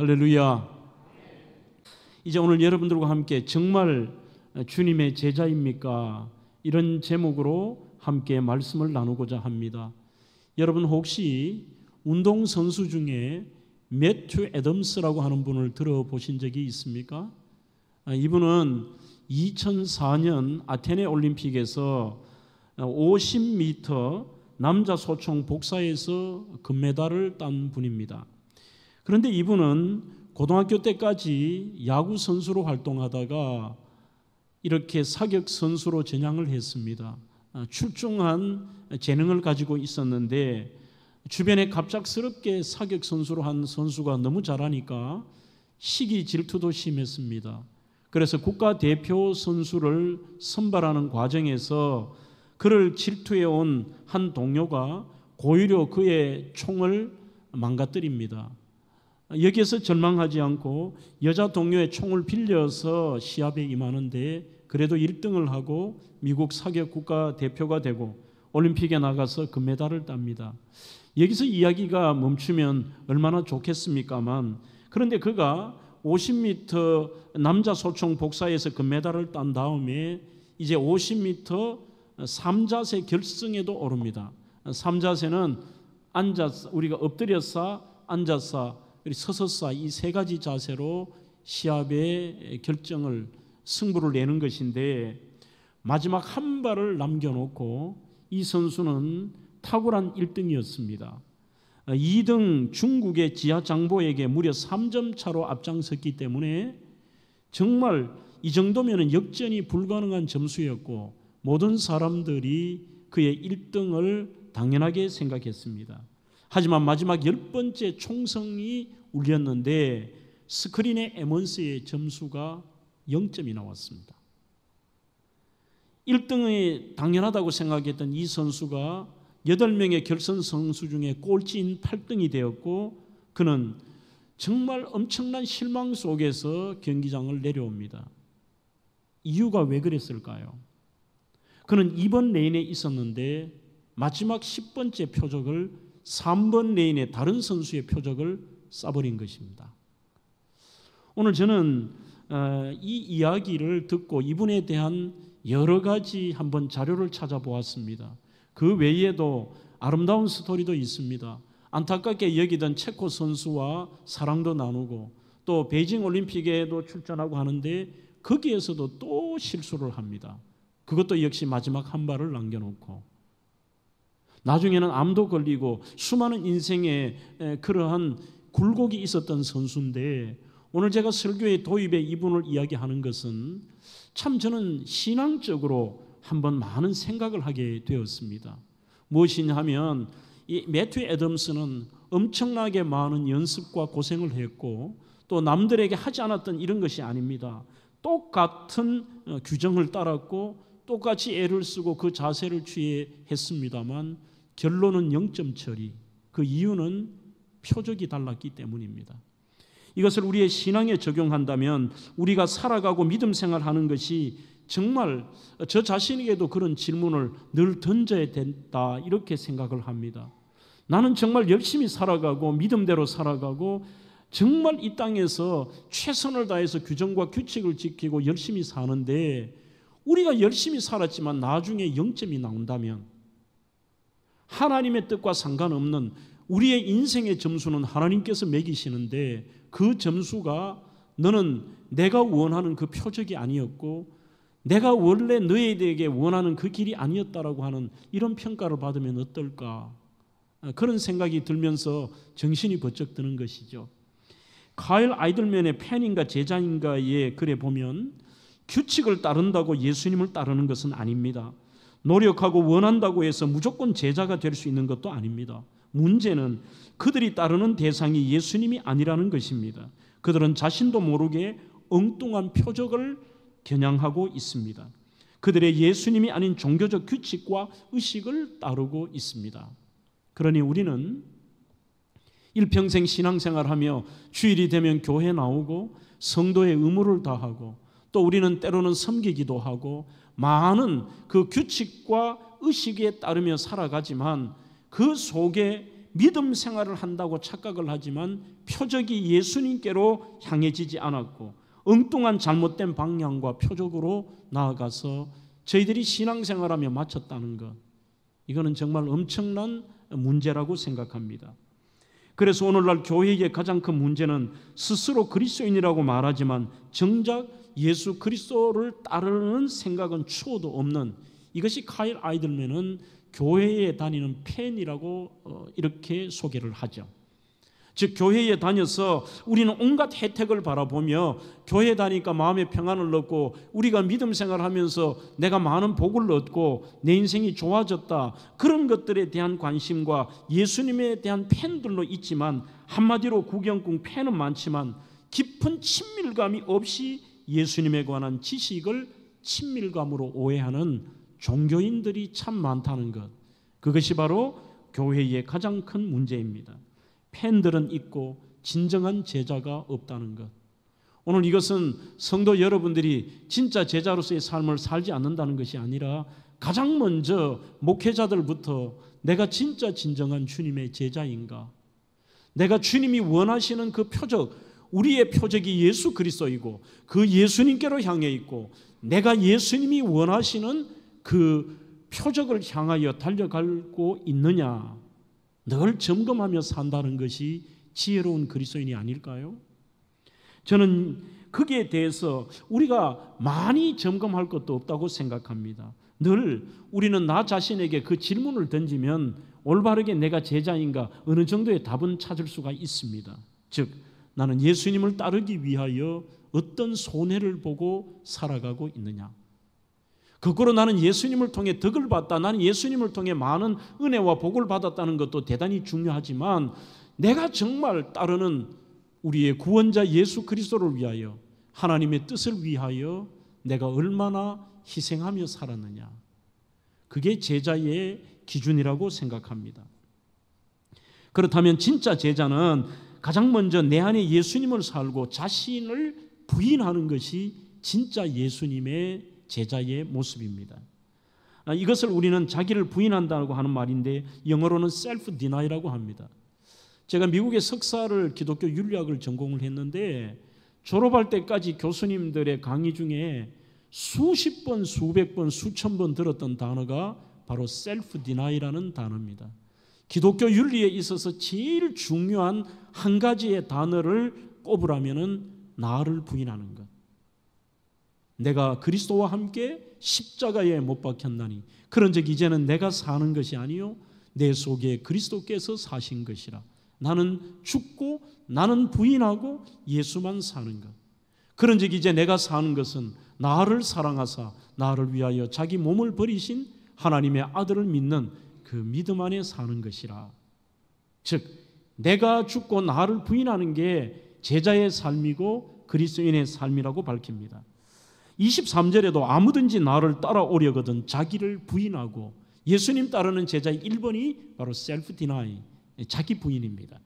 할렐루야. 이제 오늘 여러분들과 함께 정말 주님의 제자입니까? 이런 제목으로 함께 말씀을 나누고자 합니다. 여러분 혹시 운동선수 중에 매튜 애덤스라고 하는 분을 들어보신 적이 있습니까? 이분은 2004년 아테네 올림픽에서 50m 남자 소총 복사에서 금메달을 딴 분입니다. 그런데 이분은 고등학교 때까지 야구 선수로 활동하다가 이렇게 사격 선수로 전향을 했습니다. 출중한 재능을 가지고 있었는데 주변에 갑작스럽게 사격 선수로 한 선수가 너무 잘하니까 시기 질투도 심했습니다. 그래서 국가대표 선수를 선발하는 과정에서 그를 질투해온 한 동료가 고의로 그의 총을 망가뜨립니다. 여기에서 절망하지 않고 여자 동료의 총을 빌려서 시합에 임하는데 그래도 1등을 하고 미국 사격 국가대표가 되고 올림픽에 나가서 금메달을 땁니다. 여기서 이야기가 멈추면 얼마나 좋겠습니까만, 그런데 그가 50m 남자 소총 복사에서 금메달을 딴 다음에 이제 50m 3자세 결승에도 오릅니다. 3자세는 앉아서 우리가 엎드려서 앉아서 서서서 이 세 가지 자세로 시합의 결정을 승부를 내는 것인데, 마지막 한 발을 남겨놓고 이 선수는 탁월한 1등이었습니다. 2등 중국의 지하장보에게 무려 3점 차로 앞장섰기 때문에 정말 이 정도면 역전이 불가능한 점수였고 모든 사람들이 그의 1등을 당연하게 생각했습니다. 하지만 마지막 10번째 총성이 울렸는데 스크린의 에먼스의 점수가 0점이 나왔습니다. 1등이 당연하다고 생각했던 이 선수가 8명의 결선 선수 중에 꼴찌인 8등이 되었고 그는 정말 엄청난 실망 속에서 경기장을 내려옵니다. 이유가 왜 그랬을까요? 그는 2번 레인에 있었는데 마지막 10번째 표적을 3번 레인의 다른 선수의 표적을 쏴버린 것입니다. 오늘 저는 이 이야기를 듣고 이분에 대한 여러 가지 한번 자료를 찾아보았습니다. 그 외에도 아름다운 스토리도 있습니다. 안타깝게 여기던 체코 선수와 사랑도 나누고 또 베이징 올림픽에도 출전하고 하는데 거기에서도 또 실수를 합니다. 그것도 역시 마지막 한 발을 남겨놓고 나중에는 암도 걸리고 수많은 인생에 그러한 굴곡이 있었던 선수인데, 오늘 제가 설교의 도입에 이분을 이야기하는 것은 참 저는 신앙적으로 한번 많은 생각을 하게 되었습니다. 무엇이냐 하면 이 매튜 애덤스는 엄청나게 많은 연습과 고생을 했고 또 남들에게 하지 않았던 이런 것이 아닙니다. 똑같은 규정을 따랐고 똑같이 애를 쓰고 그 자세를 취했습니다만 결론은 0점 처리. 그 이유는 표적이 달랐기 때문입니다. 이것을 우리의 신앙에 적용한다면 우리가 살아가고 믿음 생활하는 것이 정말 저 자신에게도 그런 질문을 늘 던져야 된다 이렇게 생각을 합니다. 나는 정말 열심히 살아가고 믿음대로 살아가고 정말 이 땅에서 최선을 다해서 규정과 규칙을 지키고 열심히 사는데 우리가 열심히 살았지만 나중에 0점이 나온다면 하나님의 뜻과 상관없는 우리의 인생의 점수는 하나님께서 매기시는데 그 점수가 너는 내가 원하는 그 표적이 아니었고 내가 원래 너희에게 원하는 그 길이 아니었다라고 하는 이런 평가를 받으면 어떨까? 그런 생각이 들면서 정신이 번쩍 드는 것이죠. 카일 아이들맨의 팬인가 제자인가의 글에 보면 규칙을 따른다고 예수님을 따르는 것은 아닙니다. 노력하고 원한다고 해서 무조건 제자가 될 수 있는 것도 아닙니다. 문제는 그들이 따르는 대상이 예수님이 아니라는 것입니다. 그들은 자신도 모르게 엉뚱한 표적을 겨냥하고 있습니다. 그들의 예수님이 아닌 종교적 규칙과 의식을 따르고 있습니다. 그러니 우리는 일평생 신앙생활하며 주일이 되면 교회 나오고 성도의 의무를 다하고 또 우리는 때로는 섬기기도 하고 많은 그 규칙과 의식에 따르며 살아가지만 그 속에 믿음 생활을 한다고 착각을 하지만 표적이 예수님께로 향해지지 않았고 엉뚱한 잘못된 방향과 표적으로 나아가서 저희들이 신앙생활하며 마쳤다는 것, 이거는 정말 엄청난 문제라고 생각합니다. 그래서 오늘날 교회의 가장 큰 문제는 스스로 그리스도인이라고 말하지만 정작 예수 그리스도를 따르는 생각은 추호도 없는, 이것이 카일 아이들맨은 교회에 다니는 팬이라고 이렇게 소개를 하죠. 즉 교회에 다녀서 우리는 온갖 혜택을 바라보며 교회에 다니니까 마음의 평안을 얻고 우리가 믿음 생활하면서 내가 많은 복을 얻고 내 인생이 좋아졌다, 그런 것들에 대한 관심과 예수님에 대한 팬들로 있지만, 한마디로 구경꾼 팬은 많지만 깊은 친밀감이 없이 예수님에 관한 지식을 친밀감으로 오해하는 종교인들이 참 많다는 것, 그것이 바로 교회의 가장 큰 문제입니다. 팬들은 있고 진정한 제자가 없다는 것. 오늘 이것은 성도 여러분들이 진짜 제자로서의 삶을 살지 않는다는 것이 아니라 가장 먼저 목회자들부터 내가 진짜 진정한 주님의 제자인가, 내가 주님이 원하시는 그 표적, 우리의 표적이 예수 그리스도이고 그 예수님께로 향해 있고 내가 예수님이 원하시는 그 표적을 향하여 달려가고 있느냐, 늘 점검하며 산다는 것이 지혜로운 그리스도인이 아닐까요? 저는 거기에 대해서 우리가 많이 점검할 것도 없다고 생각합니다. 늘 우리는 나 자신에게 그 질문을 던지면 올바르게 내가 제자인가 어느 정도의 답은 찾을 수가 있습니다. 즉 나는 예수님을 따르기 위하여 어떤 손해를 보고 살아가고 있느냐, 거꾸로 나는 예수님을 통해 덕을 받다, 나는 예수님을 통해 많은 은혜와 복을 받았다는 것도 대단히 중요하지만 내가 정말 따르는 우리의 구원자 예수 그리스도를 위하여, 하나님의 뜻을 위하여 내가 얼마나 희생하며 살았느냐, 그게 제자의 기준이라고 생각합니다. 그렇다면 진짜 제자는 가장 먼저 내 안에 예수님을 살고 자신을 부인하는 것이 진짜 예수님의 제자의 모습입니다. 이것을 우리는 자기를 부인한다고 하는 말인데 영어로는 self denial이라고 합니다. 제가 미국의 석사를 기독교 윤리학을 전공을 했는데 졸업할 때까지 교수님들의 강의 중에 수십 번, 수백 번, 수천 번 들었던 단어가 바로 self denial이라는 단어입니다. 기독교 윤리에 있어서 제일 중요한 한 가지의 단어를 꼽으라면은 나를 부인하는 것. 내가 그리스도와 함께 십자가에 못 박혔나니 그런즉 이제는 내가 사는 것이 아니요 내 속에 그리스도께서 사신 것이라. 나는 죽고 나는 부인하고 예수만 사는 것. 그런즉 이제 내가 사는 것은 나를 사랑하사 나를 위하여 자기 몸을 버리신 하나님의 아들을 믿는 그 믿음 안에 사는 것이라. 즉 내가 죽고 나를 부인하는 게 제자의 삶이고 그리스도인의 삶이라고 밝힙니다. 23절에도 아무든지 나를 따라오려거든 자기를 부인하고, 예수님 따르는 제자의 1번이 바로 self deny, 자기 부인입니다.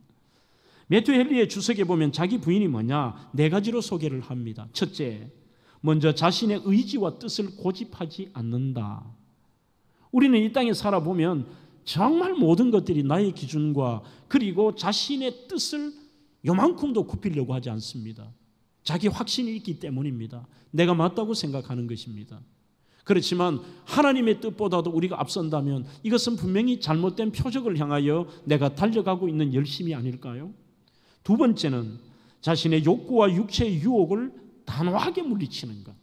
매튜 헨리의 주석에 보면 자기 부인이 뭐냐, 네 가지로 소개를 합니다. 첫째, 먼저 자신의 의지와 뜻을 고집하지 않는다. 우리는 이 땅에 살아보면 정말 모든 것들이 나의 기준과 그리고 자신의 뜻을 요만큼도 굽히려고 하지 않습니다. 자기 확신이 있기 때문입니다. 내가 맞다고 생각하는 것입니다. 그렇지만 하나님의 뜻보다도 우리가 앞선다면 이것은 분명히 잘못된 표적을 향하여 내가 달려가고 있는 열심이 아닐까요? 두 번째는 자신의 욕구와 육체의 유혹을 단호하게 물리치는 것.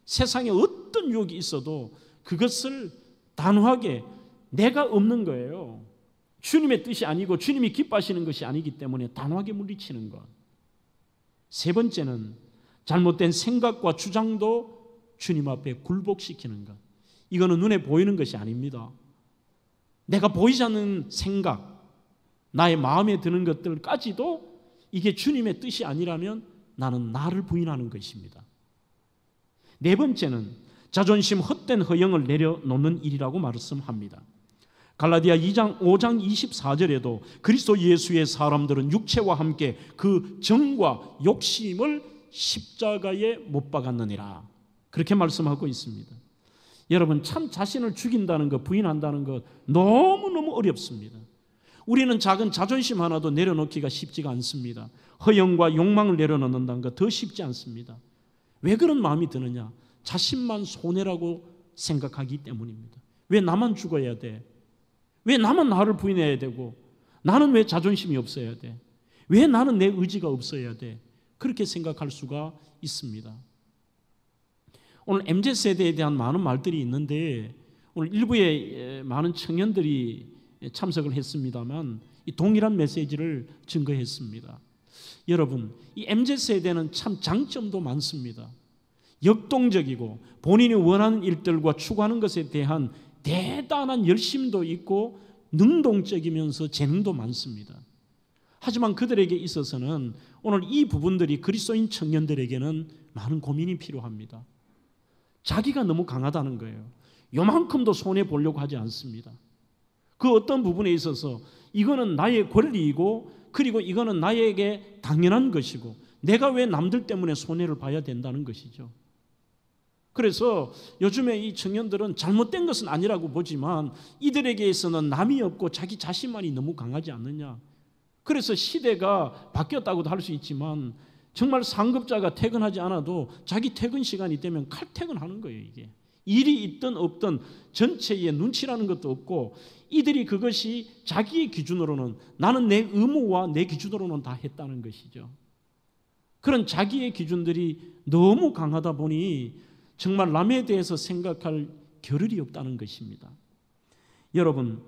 세상에 어떤 유혹이 있어도 그것을 단호하게, 내가 없는 거예요. 주님의 뜻이 아니고 주님이 기뻐하시는 것이 아니기 때문에 단호하게 물리치는 것. 세 번째는 잘못된 생각과 주장도 주님 앞에 굴복시키는 것. 이거는 눈에 보이는 것이 아닙니다. 내가 보이지 않는 생각, 나의 마음에 드는 것들까지도 이게 주님의 뜻이 아니라면 나는 나를 부인하는 것입니다. 네 번째는 자존심 헛된 허영을 내려놓는 일이라고 말씀합니다. 갈라디아 5장 24절에도 그리스도 예수의 사람들은 육체와 함께 그 정과 욕심을 십자가에 못 박았느니라, 그렇게 말씀하고 있습니다. 여러분, 참 자신을 죽인다는 것, 부인한다는 것 너무너무 어렵습니다. 우리는 작은 자존심 하나도 내려놓기가 쉽지가 않습니다. 허영과 욕망을 내려놓는다는 거 더 쉽지 않습니다. 왜 그런 마음이 드느냐? 자신만 손해라고 생각하기 때문입니다. 왜 나만 죽어야 돼? 왜 나만 나를 부인해야 되고, 나는 왜 자존심이 없어야 돼? 왜 나는 내 의지가 없어야 돼? 그렇게 생각할 수가 있습니다. 오늘 MZ세대에 대한 많은 말들이 있는데 오늘 일부에 많은 청년들이 참석을 했습니다만 이 동일한 메시지를 증거했습니다. 여러분, 이 MZ세대는 참 장점도 많습니다. 역동적이고 본인이 원하는 일들과 추구하는 것에 대한 대단한 열심도 있고 능동적이면서 재능도 많습니다. 하지만 그들에게 있어서는 오늘 이 부분들이 그리스도인 청년들에게는 많은 고민이 필요합니다. 자기가 너무 강하다는 거예요. 요만큼도 손해보려고 하지 않습니다. 그 어떤 부분에 있어서 이거는 나의 권리이고 그리고 이거는 나에게 당연한 것이고 내가 왜 남들 때문에 손해를 봐야 된다는 것이죠. 그래서 요즘에 이 청년들은 잘못된 것은 아니라고 보지만 이들에게 있어서는 남이 없고 자기 자신만이 너무 강하지 않느냐. 그래서 시대가 바뀌었다고도 할 수 있지만 정말 상급자가 퇴근하지 않아도 자기 퇴근 시간이 되면 칼퇴근하는 거예요. 이게 일이 있든 없든 전체의 눈치라는 것도 없고 이들이 그것이 자기의 기준으로는 나는 내 의무와 내 기준으로는 다 했다는 것이죠. 그런 자기의 기준들이 너무 강하다 보니 정말 남에 대해서 생각할 겨를이 없다는 것입니다. 여러분,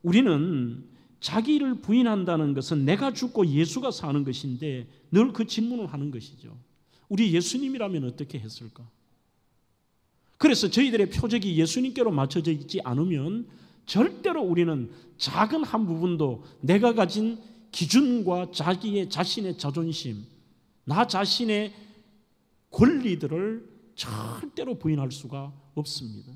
우리는 자기를 부인한다는 것은 내가 죽고 예수가 사는 것인데 늘 그 질문을 하는 것이죠. 우리 예수님이라면 어떻게 했을까? 그래서 저희들의 표적이 예수님께로 맞춰져 있지 않으면 절대로 우리는 작은 한 부분도 내가 가진 기준과 자신의 자존심, 나 자신의 권리들을 절대로 부인할 수가 없습니다.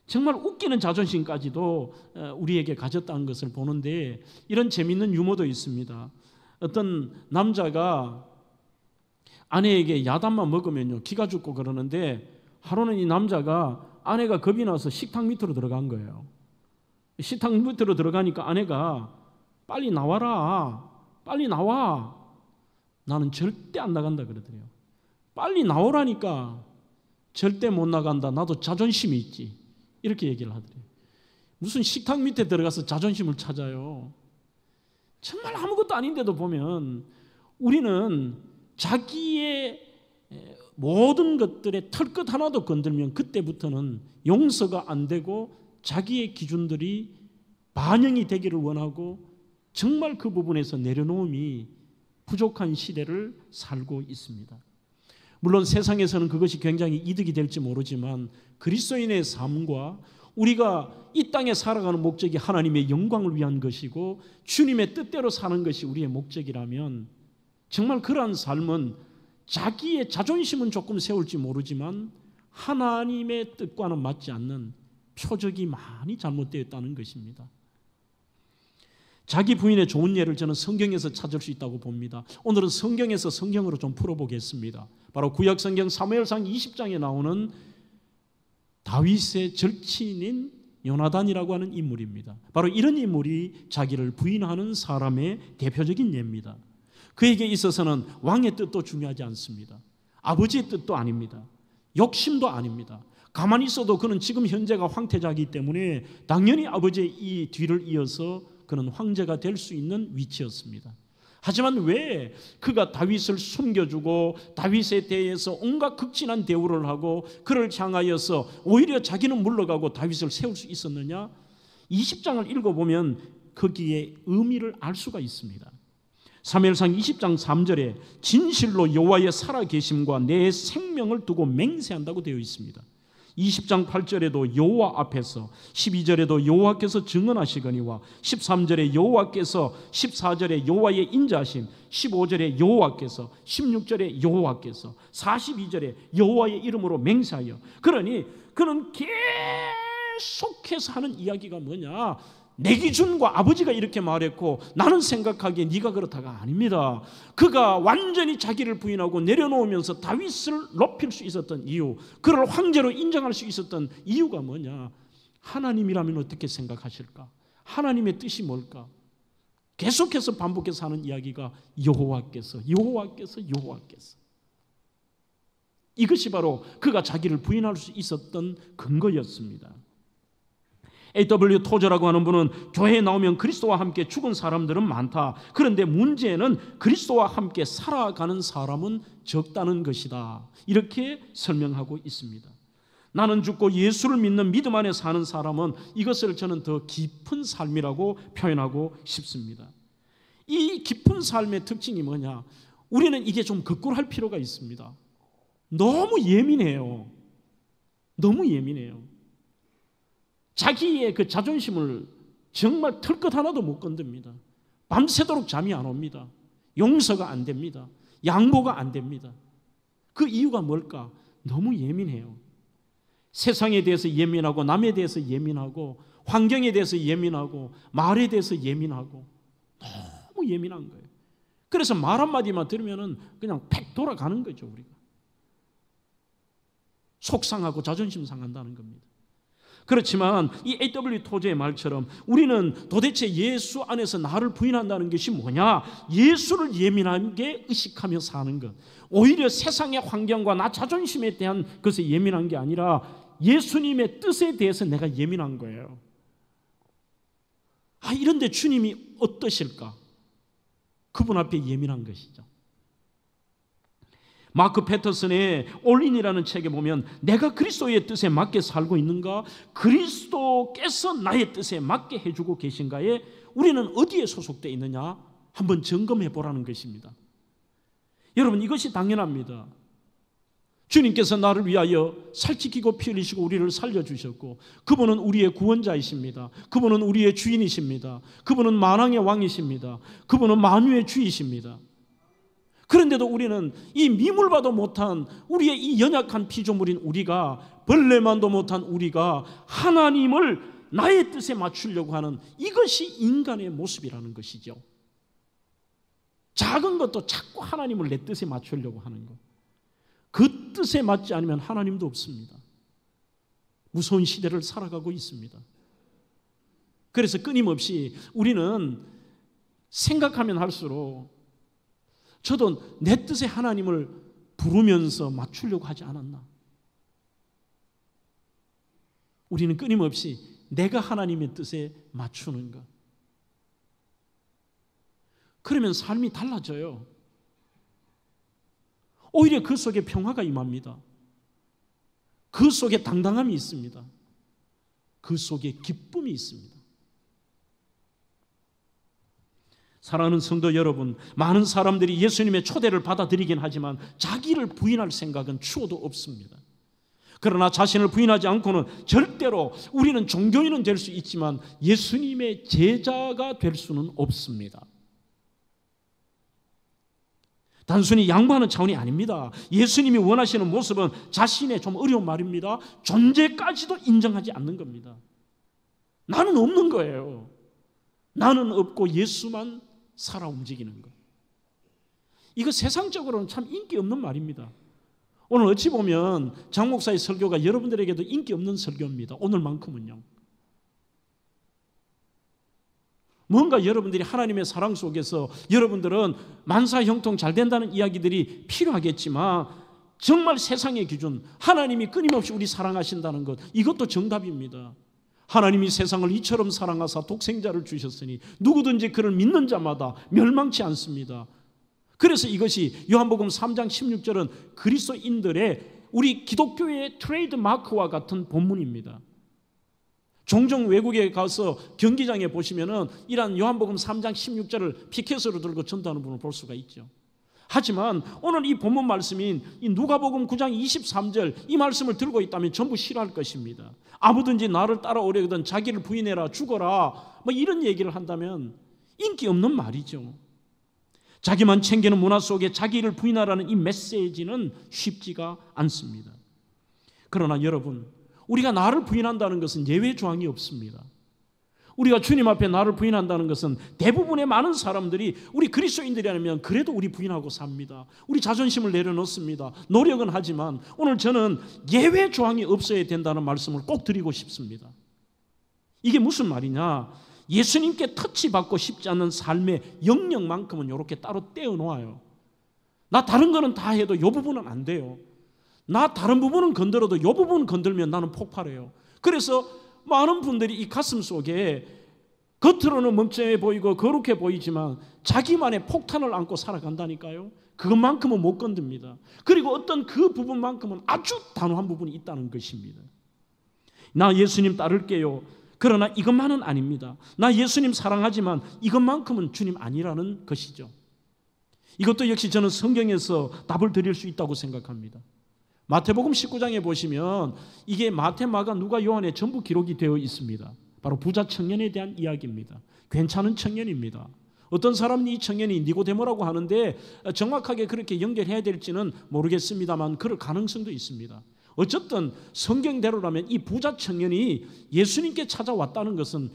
정말 웃기는 자존심까지도 우리에게 가졌다는 것을 보는데 이런 재미있는 유머도 있습니다. 어떤 남자가 아내에게 야단만 먹으면요 기가 죽고 그러는데 하루는 이 남자가 아내가 겁이 나서 식탁 밑으로 들어간 거예요. 식탁 밑으로 들어가니까 아내가 빨리 나와라, 빨리 나와. 나는 절대 안 나간다 그러더래요. 빨리 나오라니까. 절대 못 나간다. 나도 자존심이 있지. 이렇게 얘기를 하더래요. 무슨 식탁 밑에 들어가서 자존심을 찾아요. 정말 아무것도 아닌데도 보면 우리는 자기의 모든 것들의 털끝 하나도 건들면 그때부터는 용서가 안 되고 자기의 기준들이 반영이 되기를 원하고 정말 그 부분에서 내려놓음이 부족한 시대를 살고 있습니다. 물론 세상에서는 그것이 굉장히 이득이 될지 모르지만 그리스도인의 삶과 우리가 이 땅에 살아가는 목적이 하나님의 영광을 위한 것이고 주님의 뜻대로 사는 것이 우리의 목적이라면 정말 그러한 삶은 자기의 자존심은 조금 세울지 모르지만 하나님의 뜻과는 맞지 않는 표적이 많이 잘못되어 있다는 것입니다. 자기 부인의 좋은 예를 저는 성경에서 찾을 수 있다고 봅니다. 오늘은 성경에서 성경으로 좀 풀어보겠습니다. 바로 구약성경 사무엘상 20장에 나오는 다윗의 절친인 요나단이라고 하는 인물입니다. 바로 이런 인물이 자기를 부인하는 사람의 대표적인 예입니다. 그에게 있어서는 왕의 뜻도 중요하지 않습니다. 아버지의 뜻도 아닙니다. 욕심도 아닙니다. 가만히 있어도 그는 지금 현재가 황태자이기 때문에 당연히 아버지의 이 뒤를 이어서 그는 황제가 될 수 있는 위치였습니다. 하지만 왜 그가 다윗을 숨겨주고 다윗에 대해서 온갖 극진한 대우를 하고 그를 향하여서 오히려 자기는 물러가고 다윗을 세울 수 있었느냐? 20장을 읽어보면 거기에 의미를 알 수가 있습니다. 사무엘상 20장 3절에 진실로 여호와의 살아계심과 내 생명을 두고 맹세한다고 되어 있습니다. 20장 8절에도 여호와 앞에서, 12절에도 여호와께서 증언하시거니와 13절에 여호와께서, 14절에 여호와의 인자하심, 15절에 여호와께서, 16절에 여호와께서, 42절에 여호와의 이름으로 맹세하여. 그러니 그는 계속해서 하는 이야기가 뭐냐? 내 기준과 아버지가 이렇게 말했고 나는 생각하기에 네가 그렇다가 아닙니다. 그가 완전히 자기를 부인하고 내려놓으면서 다윗을 높일 수 있었던 이유, 그를 황제로 인정할 수 있었던 이유가 뭐냐? 하나님이라면 어떻게 생각하실까? 하나님의 뜻이 뭘까? 계속해서 반복해서 하는 이야기가 여호와께서. 이것이 바로 그가 자기를 부인할 수 있었던 근거였습니다. A.W. 토저라고 하는 분은 교회에 나오면 그리스도와 함께 죽은 사람들은 많다. 그런데 문제는 그리스도와 함께 살아가는 사람은 적다는 것이다. 이렇게 설명하고 있습니다. 나는 죽고 예수를 믿는 믿음 안에 사는 사람은 이것을 저는 더 깊은 삶이라고 표현하고 싶습니다. 이 깊은 삶의 특징이 뭐냐? 우리는 이게 좀 거꾸로 할 필요가 있습니다. 너무 예민해요. 자기의 그 자존심을 정말 털끝 하나도 못 건듭니다. 밤새도록 잠이 안 옵니다. 용서가 안 됩니다. 양보가 안 됩니다. 그 이유가 뭘까? 너무 예민해요. 세상에 대해서 예민하고, 남에 대해서 예민하고, 환경에 대해서 예민하고, 말에 대해서 예민하고, 너무 예민한 거예요. 그래서 말 한마디만 들으면 그냥 팩 돌아가는 거죠. 우리가 속상하고 자존심 상한다는 겁니다. 그렇지만 이 A.W. 토저의 말처럼 우리는 도대체 예수 안에서 나를 부인한다는 것이 뭐냐? 예수를 예민하게 의식하며 사는 것. 오히려 세상의 환경과 나 자존심에 대한 것에 예민한 게 아니라 예수님의 뜻에 대해서 내가 예민한 거예요. 이런데 주님이 어떠실까? 그분 앞에 예민한 것이죠. 마크 패터슨의 올인이라는 책에 보면 내가 그리스도의 뜻에 맞게 살고 있는가? 그리스도께서 나의 뜻에 맞게 해주고 계신가에 우리는 어디에 소속되어 있느냐? 한번 점검해 보라는 것입니다. 여러분, 이것이 당연합니다. 주님께서 나를 위하여 살찌키고 피 흘리시고 우리를 살려주셨고, 그분은 우리의 구원자이십니다. 그분은 우리의 주인이십니다. 그분은 만왕의 왕이십니다. 그분은 만유의 주이십니다. 그런데도 우리는 이 미물봐도 못한 우리의 이 연약한 피조물인 우리가, 벌레만도 못한 우리가 하나님을 나의 뜻에 맞추려고 하는, 이것이 인간의 모습이라는 것이죠. 작은 것도 자꾸 하나님을 내 뜻에 맞추려고 하는 것. 그 뜻에 맞지 않으면 하나님도 없습니다. 무서운 시대를 살아가고 있습니다. 그래서 끊임없이 우리는 생각하면 할수록 저도 내 뜻에 하나님을 부르면서 맞추려고 하지 않았나? 우리는 끊임없이 내가 하나님의 뜻에 맞추는 것. 그러면 삶이 달라져요. 오히려 그 속에 평화가 임합니다. 그 속에 당당함이 있습니다. 그 속에 기쁨이 있습니다. 사랑하는 성도 여러분, 많은 사람들이 예수님의 초대를 받아들이긴 하지만 자기를 부인할 생각은 추호도 없습니다. 그러나 자신을 부인하지 않고는 절대로 우리는 종교인은 될 수 있지만 예수님의 제자가 될 수는 없습니다. 단순히 양보하는 차원이 아닙니다. 예수님이 원하시는 모습은 자신의, 좀 어려운 말입니다, 존재까지도 인정하지 않는 겁니다. 나는 없는 거예요. 나는 없고 예수만 살아 움직이는 것. 이거 세상적으로는 참 인기 없는 말입니다. 오늘 어찌 보면 장 목사의 설교가 여러분들에게도 인기 없는 설교입니다. 오늘만큼은요. 뭔가 여러분들이 하나님의 사랑 속에서 여러분들은 만사형통 잘 된다는 이야기들이 필요하겠지만, 정말 세상의 기준, 하나님이 끊임없이 우리 사랑하신다는 것, 이것도 정답입니다. 하나님이 세상을 이처럼 사랑하사 독생자를 주셨으니 누구든지 그를 믿는 자마다 멸망치 않습니다. 그래서 이것이 요한복음 3장 16절은 그리스도인들의, 우리 기독교의 트레이드 마크와 같은 본문입니다. 종종 외국에 가서 경기장에 보시면은 이런 요한복음 3장 16절을 피켓으로 들고 전도하는 분을 볼 수가 있죠. 하지만 오늘 이 본문 말씀인 이 누가복음 9장 23절, 이 말씀을 들고 있다면 전부 싫어할 것입니다. 아무든지 나를 따라오려거든 자기를 부인해라, 죽어라, 뭐 이런 얘기를 한다면 인기 없는 말이죠. 자기만 챙기는 문화 속에 자기를 부인하라는 이 메시지는 쉽지가 않습니다. 그러나 여러분, 우리가 나를 부인한다는 것은 예외 조항이 없습니다. 우리가 주님 앞에 나를 부인한다는 것은 대부분의 많은 사람들이, 우리 그리스도인들이라면 그래도 우리 부인하고 삽니다. 우리 자존심을 내려놓습니다. 노력은 하지만 오늘 저는 예외 조항이 없어야 된다는 말씀을 꼭 드리고 싶습니다. 이게 무슨 말이냐? 예수님께 터치받고 싶지 않은 삶의 영역만큼은 이렇게 따로 떼어놓아요. 나 다른 거는 다 해도 이 부분은 안 돼요. 나 다른 부분은 건드려도 이 부분 건들면 나는 폭발해요. 그래서 많은 분들이 이 가슴 속에 겉으로는 멍청해 보이고 거룩해 보이지만 자기만의 폭탄을 안고 살아간다니까요. 그것만큼은 못 건듭니다. 그리고 어떤 그 부분만큼은 아주 단호한 부분이 있다는 것입니다. 나 예수님 따를게요. 그러나 이것만은 아닙니다. 나 예수님 사랑하지만 이것만큼은 주님 아니라는 것이죠. 이것도 역시 저는 성경에서 답을 드릴 수 있다고 생각합니다. 마태복음 19장에 보시면 이게 마태, 마가, 누가, 요한에 전부 기록이 되어 있습니다. 바로 부자 청년에 대한 이야기입니다. 괜찮은 청년입니다. 어떤 사람은 이 청년이 니고데모라고 하는데 정확하게 그렇게 연결해야 될지는 모르겠습니다만 그럴 가능성도 있습니다. 어쨌든 성경대로라면 이 부자 청년이 예수님께 찾아왔다는 것은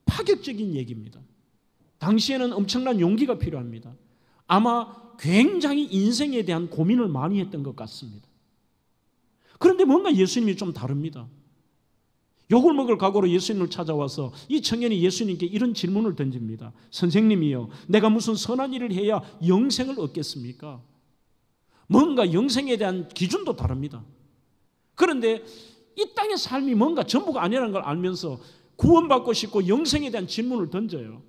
파격적인 얘기입니다. 당시에는 엄청난 용기가 필요합니다. 아마 굉장히 인생에 대한 고민을 많이 했던 것 같습니다. 그런데 뭔가 예수님이 좀 다릅니다. 욕을 먹을 각오로 예수님을 찾아와서 이 청년이 예수님께 이런 질문을 던집니다. 선생님이요, 내가 무슨 선한 일을 해야 영생을 얻겠습니까? 뭔가 영생에 대한 기준도 다릅니다. 그런데 이 땅의 삶이 뭔가 전부가 아니라는 걸 알면서 구원받고 싶고 영생에 대한 질문을 던져요.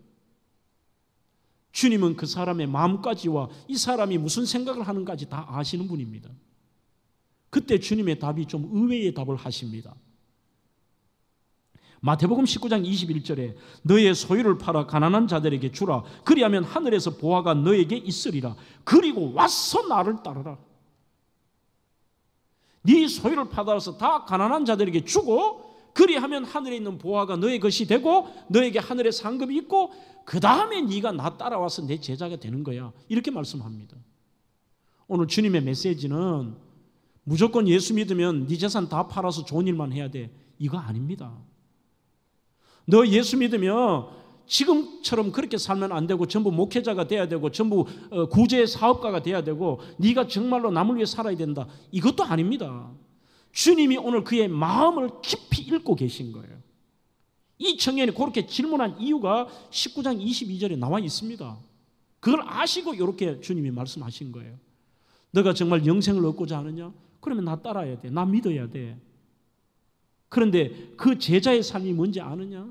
주님은 그 사람의 마음까지와 이 사람이 무슨 생각을 하는가지 다 아시는 분입니다. 그때 주님의 답이 좀 의외의 답을 하십니다. 마태복음 19장 21절에 너의 소유를 팔아 가난한 자들에게 주라. 그리하면 하늘에서 보화가 너에게 있으리라. 그리고 와서 나를 따르라. 네 소유를 팔아서 다 가난한 자들에게 주고 그리하면 하늘에 있는 보화가 너의 것이 되고 너에게 하늘에 상급이 있고 그 다음에 네가 나 따라와서 내 제자가 되는 거야. 이렇게 말씀합니다. 오늘 주님의 메시지는 무조건 예수 믿으면 네 재산 다 팔아서 좋은 일만 해야 돼. 이거 아닙니다. 너 예수 믿으면 지금처럼 그렇게 살면 안 되고 전부 목회자가 돼야 되고 전부 구제 사업가가 돼야 되고 네가 정말로 남을 위해 살아야 된다. 이것도 아닙니다. 주님이 오늘 그의 마음을 깊이 읽고 계신 거예요. 이 청년이 그렇게 질문한 이유가 19장 22절에 나와 있습니다. 그걸 아시고 이렇게 주님이 말씀하신 거예요. 너가 정말 영생을 얻고자 하느냐? 그러면 나 따라야 돼. 나 믿어야 돼. 그런데 그 제자의 삶이 뭔지 아느냐?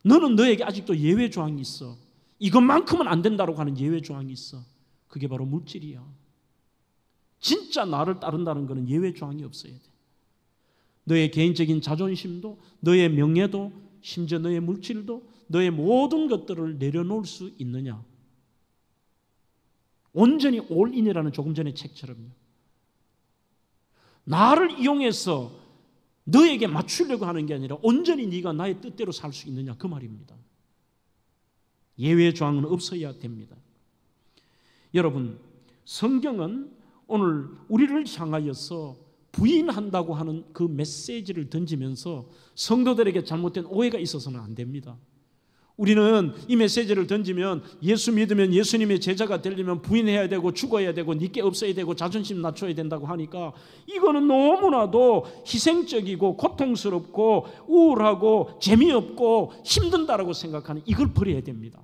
너는 너에게 아직도 예외 조항이 있어. 이것만큼은 안 된다고 하는 예외 조항이 있어. 그게 바로 물질이야. 진짜 나를 따른다는 것은 예외 조항이 없어야 돼. 너의 개인적인 자존심도, 너의 명예도, 심지어 너의 물질도, 너의 모든 것들을 내려놓을 수 있느냐? 온전히 올인이라는 조금 전의 책처럼요. 나를 이용해서 너에게 맞추려고 하는 게 아니라 온전히 네가 나의 뜻대로 살 수 있느냐 그 말입니다. 예외 조항은 없어야 됩니다. 여러분, 성경은 오늘 우리를 향하여서 부인한다고 하는 그 메시지를 던지면서 성도들에게 잘못된 오해가 있어서는 안 됩니다. 우리는 이 메시지를 던지면 예수 믿으면 예수님의 제자가 되려면 부인해야 되고 죽어야 되고 니께 없어야 되고 자존심 낮춰야 된다고 하니까 이거는 너무나도 희생적이고 고통스럽고 우울하고 재미없고 힘든다라고 생각하는 이걸 버려야 됩니다.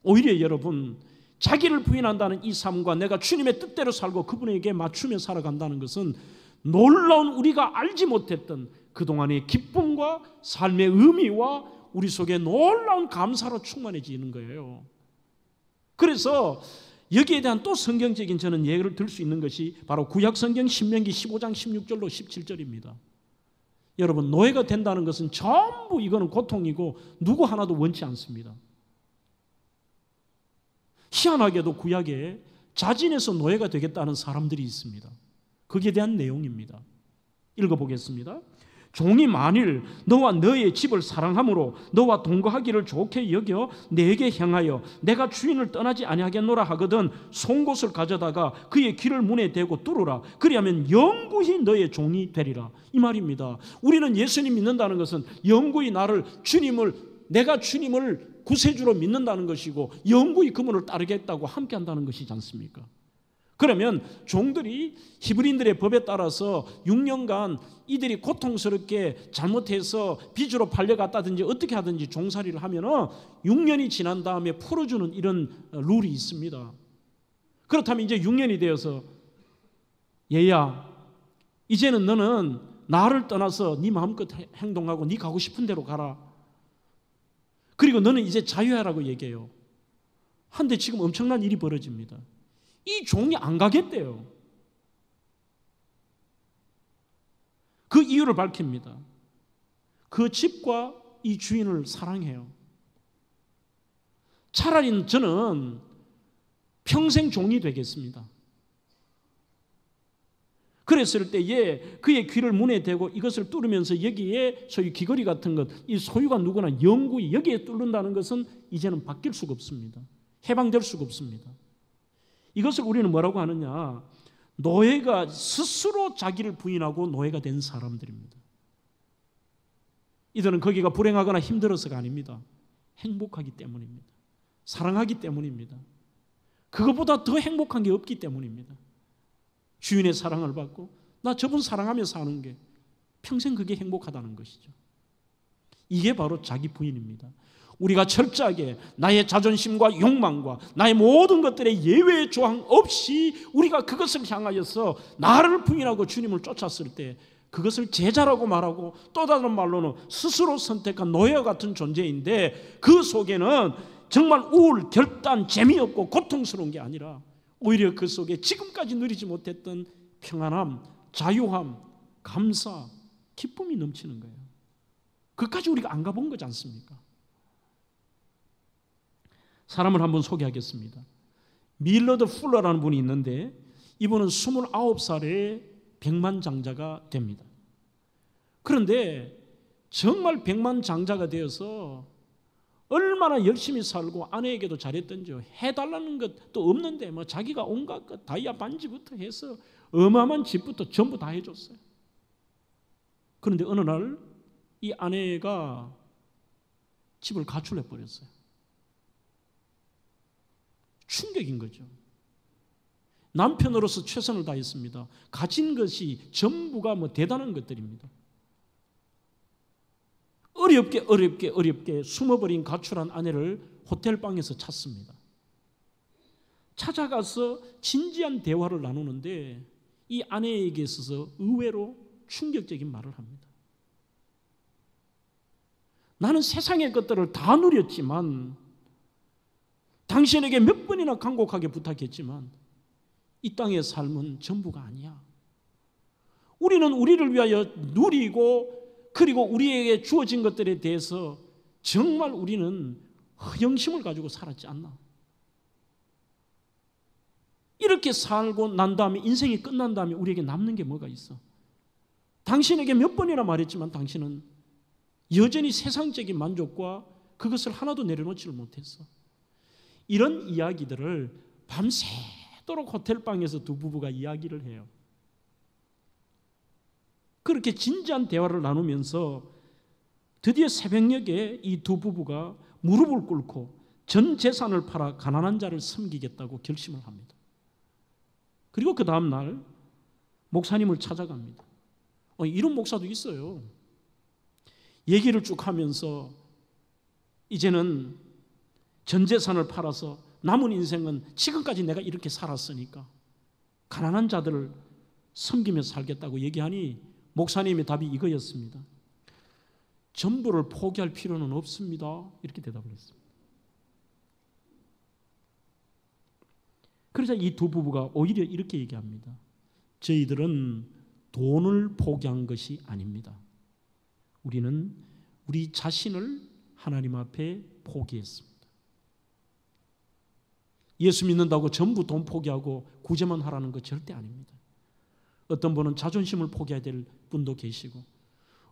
오히려 여러분, 자기를 부인한다는 이 삶과 내가 주님의 뜻대로 살고 그분에게 맞추며 살아간다는 것은 놀라운 우리가 알지 못했던 그동안의 기쁨과 삶의 의미와 우리 속에 놀라운 감사로 충만해지는 거예요. 그래서 여기에 대한 또 성경적인 저는 예를 들 수 있는 것이 바로 구약성경 신명기 15장 16절로 17절입니다. 여러분, 노예가 된다는 것은 전부 이거는 고통이고 누구 하나도 원치 않습니다. 희한하게도 구약에 자진해서 노예가 되겠다는 사람들이 있습니다. 거기에 대한 내용입니다. 읽어보겠습니다. 종이 만일 너와 너의 집을 사랑함으로 너와 동거하기를 좋게 여겨 내게 향하여 내가 주인을 떠나지 아니하겠노라 하거든 송곳을 가져다가 그의 귀를 문에 대고 뚫으라. 그리하면 영구히 너의 종이 되리라. 이 말입니다. 우리는 예수님 믿는다는 것은 영구히 내가 주님을 구세주로 믿는다는 것이고 영구히 그분을 따르겠다고 함께 한다는 것이지 않습니까? 그러면 종들이 히브리인들의 법에 따라서 6년간 이들이 고통스럽게 잘못해서 빚으로 팔려갔다든지 어떻게 하든지 종살이를 하면 6년이 지난 다음에 풀어주는 이런 룰이 있습니다. 그렇다면 이제 6년이 되어서 얘야, 이제는 너는 나를 떠나서 네 마음껏 행동하고 네 가고 싶은 대로 가라. 그리고 너는 이제 자유하라고 얘기해요. 한데 지금 엄청난 일이 벌어집니다. 이 종이 안 가겠대요. 그 이유를 밝힙니다. 그 집과 이 주인을 사랑해요. 차라리 저는 평생 종이 되겠습니다. 그랬을 때에 그의 귀를 문에 대고 이것을 뚫으면서 여기에 소위 귀걸이 같은 것, 이 소유가 누구나 영구히 여기에 뚫는다는 것은 이제는 바뀔 수가 없습니다. 해방될 수가 없습니다. 이것을 우리는 뭐라고 하느냐? 노예가 스스로 자기를 부인하고 노예가 된 사람들입니다. 이들은 거기가 불행하거나 힘들어서가 아닙니다. 행복하기 때문입니다. 사랑하기 때문입니다. 그것보다 더 행복한 게 없기 때문입니다. 주인의 사랑을 받고 나 저분 사랑하며 사는 게 평생 그게 행복하다는 것이죠. 이게 바로 자기 부인입니다. 우리가 철저하게 나의 자존심과 욕망과 나의 모든 것들의 예외 조항 없이 우리가 그것을 향하여서 나를 부인하고 주님을 쫓았을 때 그것을 제자라고 말하고 또 다른 말로는 스스로 선택한 노예와 같은 존재인데 그 속에는 정말 우울, 결단, 재미없고 고통스러운 게 아니라 오히려 그 속에 지금까지 누리지 못했던 평안함, 자유함, 감사, 기쁨이 넘치는 거예요. 그까지 우리가 안 가본 거지 않습니까? 사람을 한번 소개하겠습니다. 밀러드 풀러라는 분이 있는데 이분은 29살에 백만장자가 됩니다. 그런데 정말 백만장자가 되어서 얼마나 열심히 살고 아내에게도 잘했던지요. 해달라는 것도 없는데 뭐 자기가 온갖 것 다이아 반지부터 해서 어마어마한 집부터 전부 다 해줬어요. 그런데 어느 날 이 아내가 집을 가출해 버렸어요. 충격인 거죠. 남편으로서 최선을 다했습니다. 가진 것이 전부가 뭐 대단한 것들입니다. 어렵게 숨어버린 가출한 아내를 호텔방에서 찾습니다. 찾아가서 진지한 대화를 나누는데 이 아내에게 있어서 의외로 충격적인 말을 합니다. 나는 세상의 것들을 다 누렸지만 당신에게 몇 번이나 간곡하게 부탁했지만 이 땅의 삶은 전부가 아니야. 우리는 우리를 위하여 누리고 그리고 우리에게 주어진 것들에 대해서 정말 우리는 허영심을 가지고 살았지 않나. 이렇게 살고 난 다음에 인생이 끝난 다음에 우리에게 남는 게 뭐가 있어? 당신에게 몇 번이나 말했지만 당신은 여전히 세상적인 만족과 그것을 하나도 내려놓지를 못했어. 이런 이야기들을 밤새도록 호텔방에서 두 부부가 이야기를 해요. 그렇게 진지한 대화를 나누면서 드디어 새벽녘에 이 두 부부가 무릎을 꿇고 전 재산을 팔아 가난한 자를 섬기겠다고 결심을 합니다. 그리고 그 다음 날 목사님을 찾아갑니다. 이런 목사도 있어요. 얘기를 쭉 하면서 이제는 전 재산을 팔아서 남은 인생은 지금까지 내가 이렇게 살았으니까 가난한 자들을 섬기며 살겠다고 얘기하니 목사님의 답이 이거였습니다. 전부를 포기할 필요는 없습니다. 이렇게 대답을 했습니다. 그래서 이 두 부부가 오히려 이렇게 얘기합니다. 저희들은 돈을 포기한 것이 아닙니다. 우리는 우리 자신을 하나님 앞에 포기했습니다. 예수 믿는다고 전부 돈 포기하고 구제만 하라는 것 절대 아닙니다. 어떤 분은 자존심을 포기해야 될 분도 계시고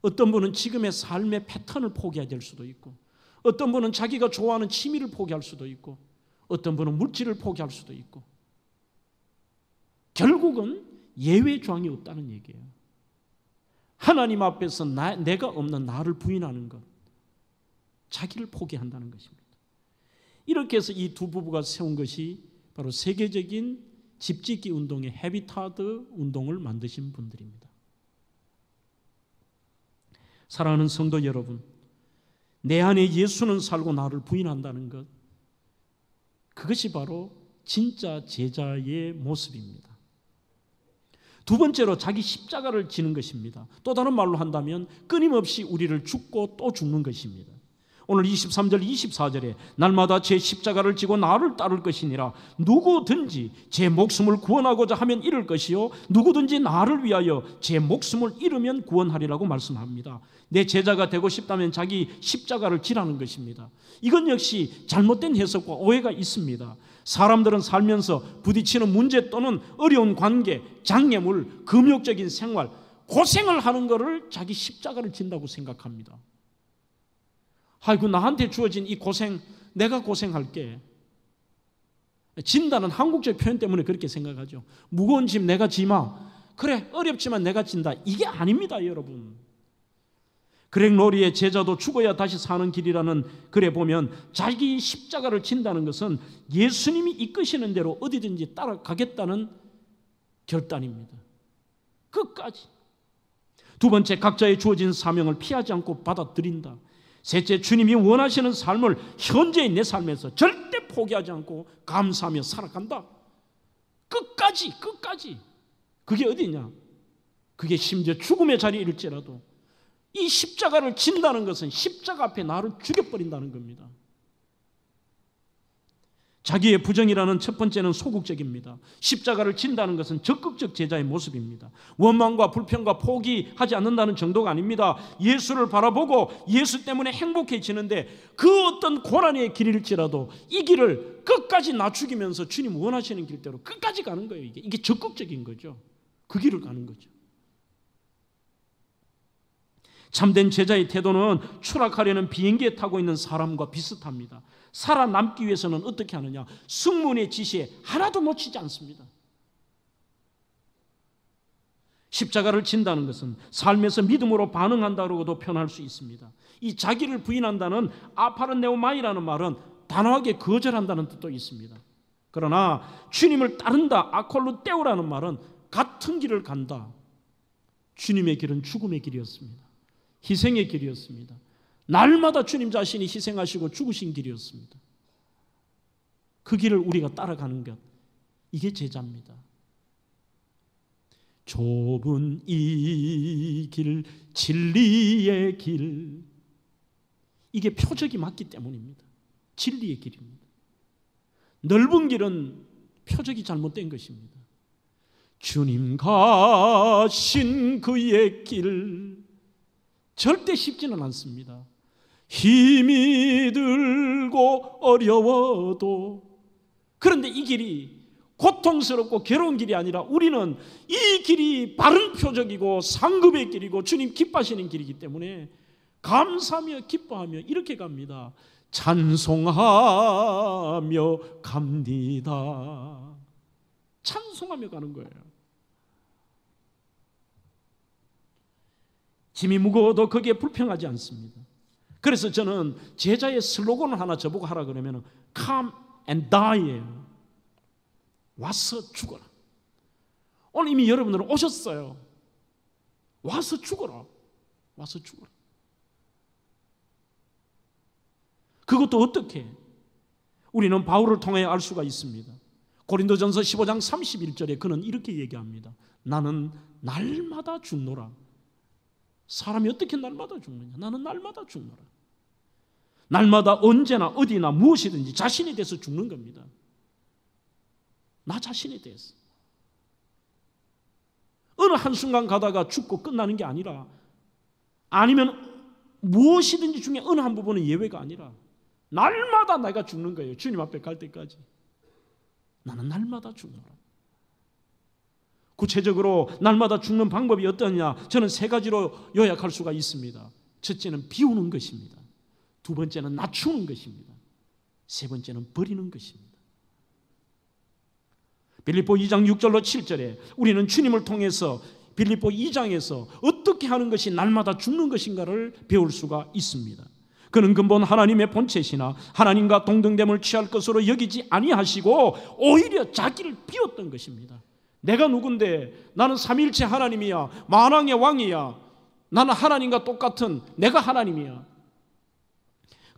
어떤 분은 지금의 삶의 패턴을 포기해야 될 수도 있고 어떤 분은 자기가 좋아하는 취미를 포기할 수도 있고 어떤 분은 물질을 포기할 수도 있고 결국은 예외 조항이 없다는 얘기예요. 하나님 앞에서 내가 없는 나를 부인하는 것, 자기를 포기한다는 것입니다. 이렇게 해서 이 두 부부가 세운 것이 바로 세계적인 집짓기 운동의 헤비타드 운동을 만드신 분들입니다. 사랑하는 성도 여러분, 내 안에 예수는 살고 나를 부인한다는 것, 그것이 바로 진짜 제자의 모습입니다. 두 번째로 자기 십자가를 지는 것입니다. 또 다른 말로 한다면 끊임없이 우리를 죽고 또 죽는 것입니다. 오늘 23절 24절에 날마다 제 십자가를 지고 나를 따를 것이니라. 누구든지 제 목숨을 구원하고자 하면 잃을 것이요 누구든지 나를 위하여 제 목숨을 잃으면 구원하리라고 말씀합니다. 내 제자가 되고 싶다면 자기 십자가를 지라는 것입니다. 이건 역시 잘못된 해석과 오해가 있습니다. 사람들은 살면서 부딪히는 문제 또는 어려운 관계, 장애물, 금욕적인 생활, 고생을 하는 것을 자기 십자가를 진다고 생각합니다. 아이고, 나한테 주어진 이 고생, 내가 고생할게. 진다는 한국적 표현 때문에 그렇게 생각하죠. 무거운 짐 내가 지마. 그래, 어렵지만 내가 진다. 이게 아닙니다, 여러분. 그렉 로리의 제자도 죽어야 다시 사는 길이라는 글에 보면 자기 십자가를 진다는 것은 예수님이 이끄시는 대로 어디든지 따라가겠다는 결단입니다. 끝까지. 두 번째, 각자의 주어진 사명을 피하지 않고 받아들인다. 셋째, 주님이 원하시는 삶을 현재의 내 삶에서 절대 포기하지 않고 감사하며 살아간다. 끝까지. 그게 어디냐? 그게 심지어 죽음의 자리일지라도 이 십자가를 진다는 것은 십자가 앞에 나를 죽여버린다는 겁니다. 자기의 부정이라는 첫 번째는 소극적입니다. 십자가를 진다는 것은 적극적 제자의 모습입니다. 원망과 불평과 포기하지 않는다는 정도가 아닙니다. 예수를 바라보고 예수 때문에 행복해지는데 그 어떤 고난의 길일지라도 이 길을 끝까지 낮추기면서 주님 원하시는 길대로 끝까지 가는 거예요. 이게 적극적인 거죠. 그 길을 가는 거죠. 참된 제자의 태도는 추락하려는 비행기에 타고 있는 사람과 비슷합니다. 살아남기 위해서는 어떻게 하느냐? 승무원의 지시에 하나도 놓치지 않습니다. 십자가를 진다는 것은 삶에서 믿음으로 반응한다고도 표현할 수 있습니다. 이 자기를 부인한다는 아파르네오마이라는 말은 단호하게 거절한다는 뜻도 있습니다. 그러나 주님을 따른다, 아콜루떼오라는 말은 같은 길을 간다. 주님의 길은 죽음의 길이었습니다. 희생의 길이었습니다. 날마다 주님 자신이 희생하시고 죽으신 길이었습니다. 그 길을 우리가 따라가는 것, 이게 제자입니다. 좁은 이 길, 진리의 길, 이게 표적이 맞기 때문입니다. 진리의 길입니다. 넓은 길은 표적이 잘못된 것입니다. 주님 가신 그의 길, 절대 쉽지는 않습니다. 힘이 들고 어려워도. 그런데 이 길이 고통스럽고 괴로운 길이 아니라 우리는 이 길이 바른 표적이고 상급의 길이고 주님 기뻐하시는 길이기 때문에 감사하며 기뻐하며 이렇게 갑니다. 찬송하며 갑니다. 찬송하며 가는 거예요. 짐이 무거워도 거기에 불평하지 않습니다. 그래서 저는 제자의 슬로건을 하나 저보고 하라 그러면 Come and die예요. 와서 죽어라. 오늘 이미 여러분들은 오셨어요. 와서 죽어라. 와서 죽어라. 그것도 어떻게? 우리는 바울을 통해 알 수가 있습니다. 고린도전서 15장 31절에 그는 이렇게 얘기합니다. 나는 날마다 죽노라. 사람이 어떻게 날마다 죽느냐? 나는 날마다 죽노라. 날마다 언제나 어디나 무엇이든지 자신에 대해서 죽는 겁니다. 나 자신에 대해서. 어느 한순간 가다가 죽고 끝나는 게 아니라, 아니면 무엇이든지 중에 어느 한 부분은 예외가 아니라 날마다 내가 죽는 거예요. 주님 앞에 갈 때까지. 나는 날마다 죽노라. 구체적으로 날마다 죽는 방법이 어떠냐? 저는 세 가지로 요약할 수가 있습니다. 첫째는 비우는 것입니다. 두 번째는 낮추는 것입니다. 세 번째는 버리는 것입니다. 빌립보 2장 6절로 7절에 우리는 주님을 통해서 빌립보 2장에서 어떻게 하는 것이 날마다 죽는 것인가를 배울 수가 있습니다. 그는 근본 하나님의 본체시나 하나님과 동등됨을 취할 것으로 여기지 아니하시고 오히려 자기를 비웠던 것입니다. 내가 누군데? 나는 삼위일체 하나님이야. 만왕의 왕이야. 나는 하나님과 똑같은 내가 하나님이야.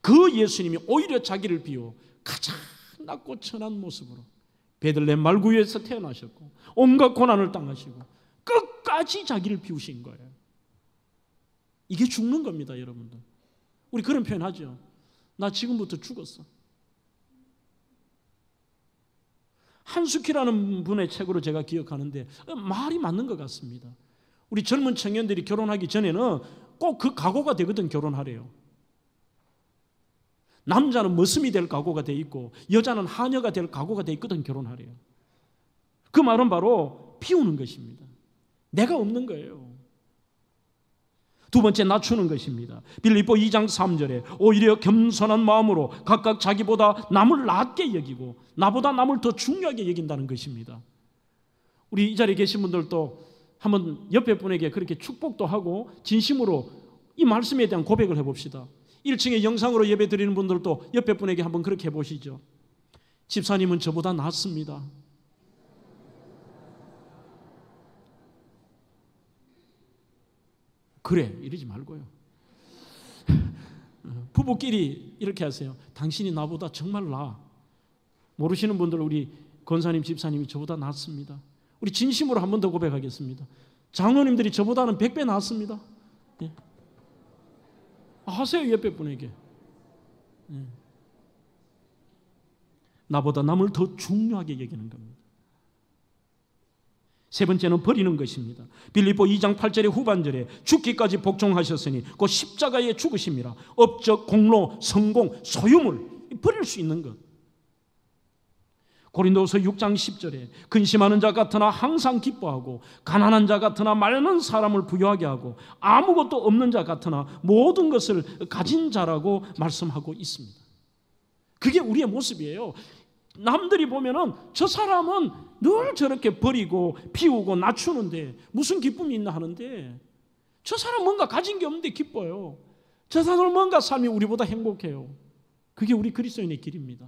그 예수님이 오히려 자기를 비워 가장 낮고 천한 모습으로 베들레헴 말구유에서 태어나셨고 온갖 고난을 당하시고 끝까지 자기를 비우신 거예요. 이게 죽는 겁니다, 여러분들. 우리 그런 표현 하죠. 나 지금부터 죽었어. 한숙희라는 분의 책으로 제가 기억하는데 말이 맞는 것 같습니다. 우리 젊은 청년들이 결혼하기 전에는 꼭 그 각오가 되거든. 결혼하래요. 남자는 머슴이 될 각오가 돼 있고 여자는 하녀가 될 각오가 돼 있거든. 결혼하래요. 그 말은 바로 비우는 것입니다. 내가 없는 거예요. 두 번째, 낮추는 것입니다. 빌립보 2장 3절에 오히려 겸손한 마음으로 각각 자기보다 남을 낮게 여기고 나보다 남을 더 중요하게 여긴다는 것입니다. 우리 이 자리에 계신 분들도 한번 옆에 분에게 그렇게 축복도 하고 진심으로 이 말씀에 대한 고백을 해봅시다. 1층에 영상으로 예배 드리는 분들도 옆에 분에게 한번 그렇게 해보시죠. 집사님은 저보다 낫습니다. 그래, 이러지 말고요. 부부끼리 이렇게 하세요. 당신이 나보다 정말 나아. 모르시는 분들, 우리 권사님, 집사님이 저보다 낫습니다. 우리 진심으로 한 번 더 고백하겠습니다. 장로님들이 저보다는 100배 낫습니다. 네. 하세요, 옆에 분에게. 네. 나보다 남을 더 중요하게 여기는 겁니다. 세 번째는 버리는 것입니다. 빌립보 2장 8절의 후반절에 죽기까지 복종하셨으니 곧 십자가에 죽으심이라. 업적, 공로, 성공, 소유물 버릴 수 있는 것. 고린도서 6장 10절에 근심하는 자 같으나 항상 기뻐하고 가난한 자 같으나 많은 사람을 부유하게 하고 아무것도 없는 자 같으나 모든 것을 가진 자라고 말씀하고 있습니다. 그게 우리의 모습이에요. 남들이 보면은 저 사람은 늘 저렇게 버리고 비우고 낮추는데 무슨 기쁨이 있나 하는데 저 사람 뭔가 가진 게 없는데 기뻐요. 저 사람은 뭔가 삶이 우리보다 행복해요. 그게 우리 그리스도인의 길입니다.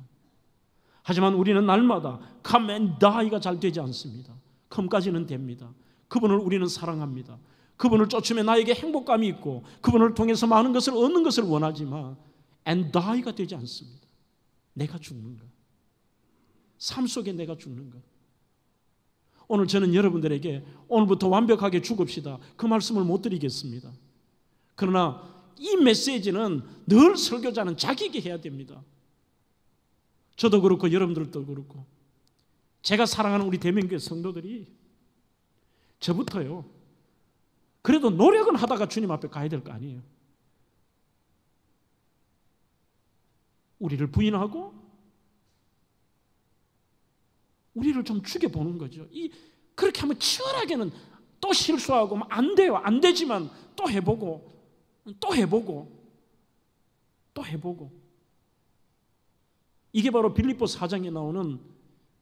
하지만 우리는 날마다 come and die가 잘 되지 않습니다. come까지는 됩니다. 그분을 우리는 사랑합니다. 그분을 쫓으면 나에게 행복감이 있고 그분을 통해서 많은 것을 얻는 것을 원하지만 and die가 되지 않습니다. 내가 죽는 것. 삶 속에 내가 죽는 것. 오늘 저는 여러분들에게 오늘부터 완벽하게 죽읍시다. 그 말씀을 못 드리겠습니다. 그러나 이 메시지는 늘 설교자는 자기에게 해야 됩니다. 저도 그렇고 여러분들도 그렇고 제가 사랑하는 우리 대명교회 성도들이 저부터요. 그래도 노력은 하다가 주님 앞에 가야 될 거 아니에요. 우리를 부인하고 우리를 좀 죽여보는 거죠. 그렇게 하면 치열하게는 또 실수하고 안 돼요. 안 되지만 또 해보고 또 해보고 또 해보고. 이게 바로 빌립보 4장에 나오는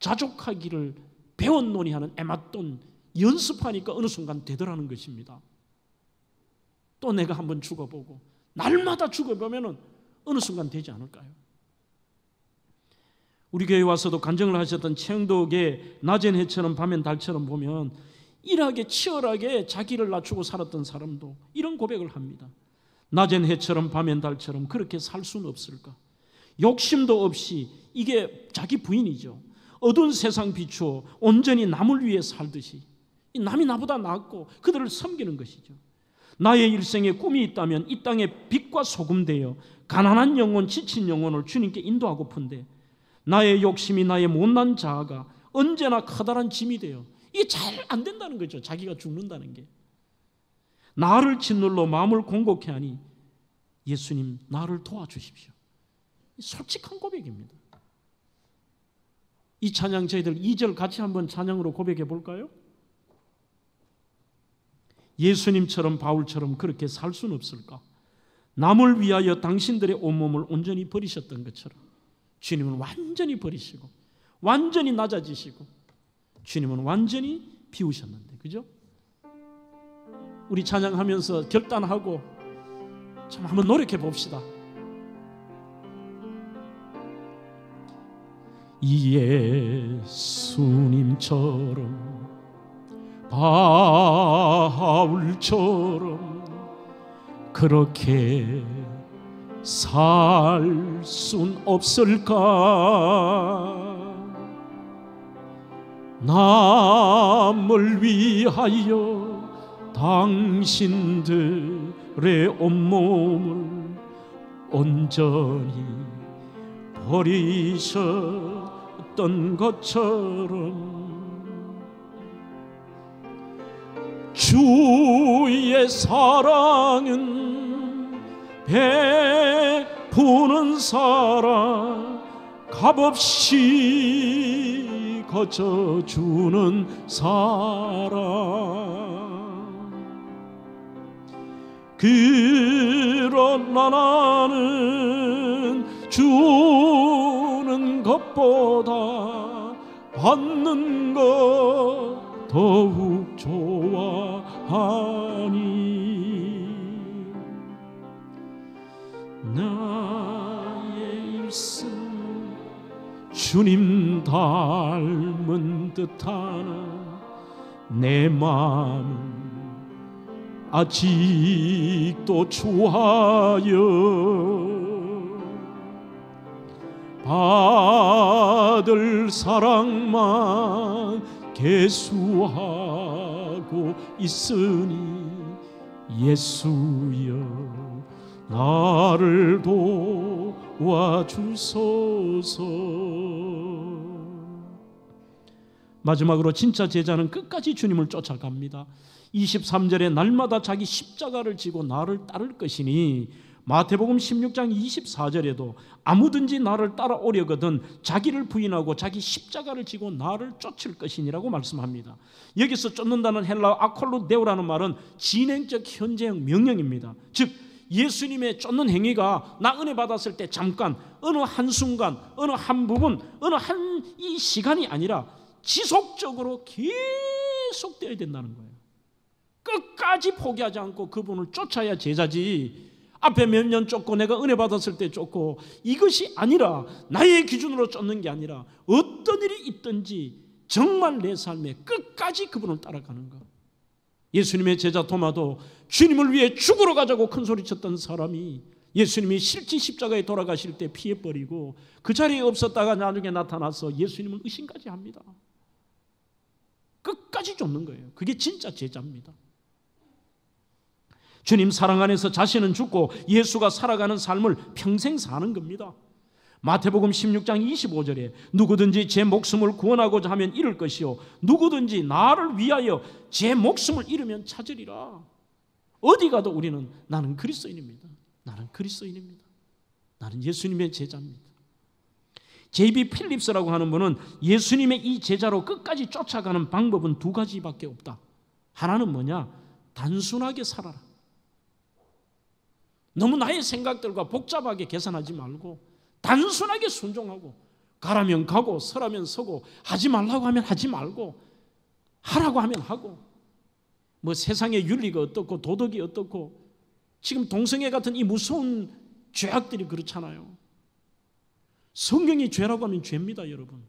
자족하기를 배원 논의하는 에마돈, 연습하니까 어느 순간 되더라는 것입니다. 또 내가 한번 죽어보고 날마다 죽어보면 어느 순간 되지 않을까요? 우리 교회에 와서도 간증을 하셨던 최영도의 낮엔 해처럼 밤엔 달처럼 보면 일하게 치열하게 자기를 낮추고 살았던 사람도 이런 고백을 합니다. 낮엔 해처럼 밤엔 달처럼 그렇게 살 수는 없을까? 욕심도 없이, 이게 자기 부인이죠. 어두운 세상 비추어 온전히 남을 위해 살듯이 남이 나보다 낫고 그들을 섬기는 것이죠. 나의 일생에 꿈이 있다면 이 땅에 빛과 소금 되어 가난한 영혼, 지친 영혼을 주님께 인도하고픈데 나의 욕심이 나의 못난 자아가 언제나 커다란 짐이 되어 이게 잘 안 된다는 거죠. 자기가 죽는다는 게. 나를 짓눌러 마음을 공곡해 하니 예수님 나를 도와주십시오. 솔직한 고백입니다. 이 찬양 저희들 2절 같이 한번 찬양으로 고백해 볼까요? 예수님처럼 바울처럼 그렇게 살 수는 없을까? 남을 위하여 당신들의 온몸을 온전히 버리셨던 것처럼 주님은 완전히 버리시고 완전히 낮아지시고 주님은 완전히 비우셨는데, 그죠? 우리 찬양하면서 결단하고 참 한번 노력해 봅시다. 예수님처럼 바울처럼 그렇게 살 순 없을까? 남을 위하여 당신들의 온몸을 온전히 버리셨던 것처럼 주의 사랑은 베푸는 사랑, 값없이 거쳐주는 사랑. 그러나 나는 주는 것보다 받는 것 더욱 좋아하니 나의 일생 주님 닮은 듯하나 내 마음은 아직도 추하여 받을 사랑만 계수하고 있으니 예수여 나를 도와주소서. 마지막으로 진짜 제자는 끝까지 주님을 쫓아갑니다. 23절에 날마다 자기 십자가를 지고 나를 따를 것이니, 마태복음 16장 24절에도 아무든지 나를 따라오려거든 자기를 부인하고 자기 십자가를 지고 나를 쫓을 것이니라고 말씀합니다. 여기서 쫓는다는 헬라어 아콜루데오라는 말은 진행적 현재형 명령입니다. 즉 예수님의 쫓는 행위가 나 은혜 받았을 때 잠깐, 어느 한순간, 어느 한 부분, 어느 한 이 시간이 아니라 지속적으로 계속되어야 된다는 거예요. 끝까지 포기하지 않고 그분을 쫓아야 제자지, 앞에 몇 년 쫓고 내가 은혜 받았을 때 쫓고 이것이 아니라, 나의 기준으로 쫓는 게 아니라 어떤 일이 있든지 정말 내 삶에 끝까지 그분을 따라가는 것. 예수님의 제자 도마도 주님을 위해 죽으러 가자고 큰 소리쳤던 사람이 예수님이 실제 십자가에 돌아가실 때 피해버리고 그 자리에 없었다가 나중에 나타나서 예수님을 의심까지 합니다. 끝까지 쫓는 거예요. 그게 진짜 제자입니다. 주님 사랑 안에서 자신은 죽고 예수가 살아가는 삶을 평생 사는 겁니다. 마태복음 16장 25절에 누구든지 제 목숨을 구원하고자 하면 잃을 것이요 누구든지 나를 위하여 제 목숨을 잃으면 찾으리라. 어디 가도 우리는 나는 그리스도인입니다. 나는 그리스도인입니다. 나는 예수님의 제자입니다. J.B. 필립스라고 하는 분은 예수님의 이 제자로 끝까지 쫓아가는 방법은 두 가지밖에 없다. 하나는 뭐냐? 단순하게 살아라. 너무 나의 생각들과 복잡하게 계산하지 말고 단순하게 순종하고, 가라면 가고 서라면 서고, 하지 말라고 하면 하지 말고, 하라고 하면 하고, 뭐 세상의 윤리가 어떻고 도덕이 어떻고, 지금 동성애 같은 이 무서운 죄악들이 그렇잖아요. 성경이 죄라고 하면 죄입니다, 여러분.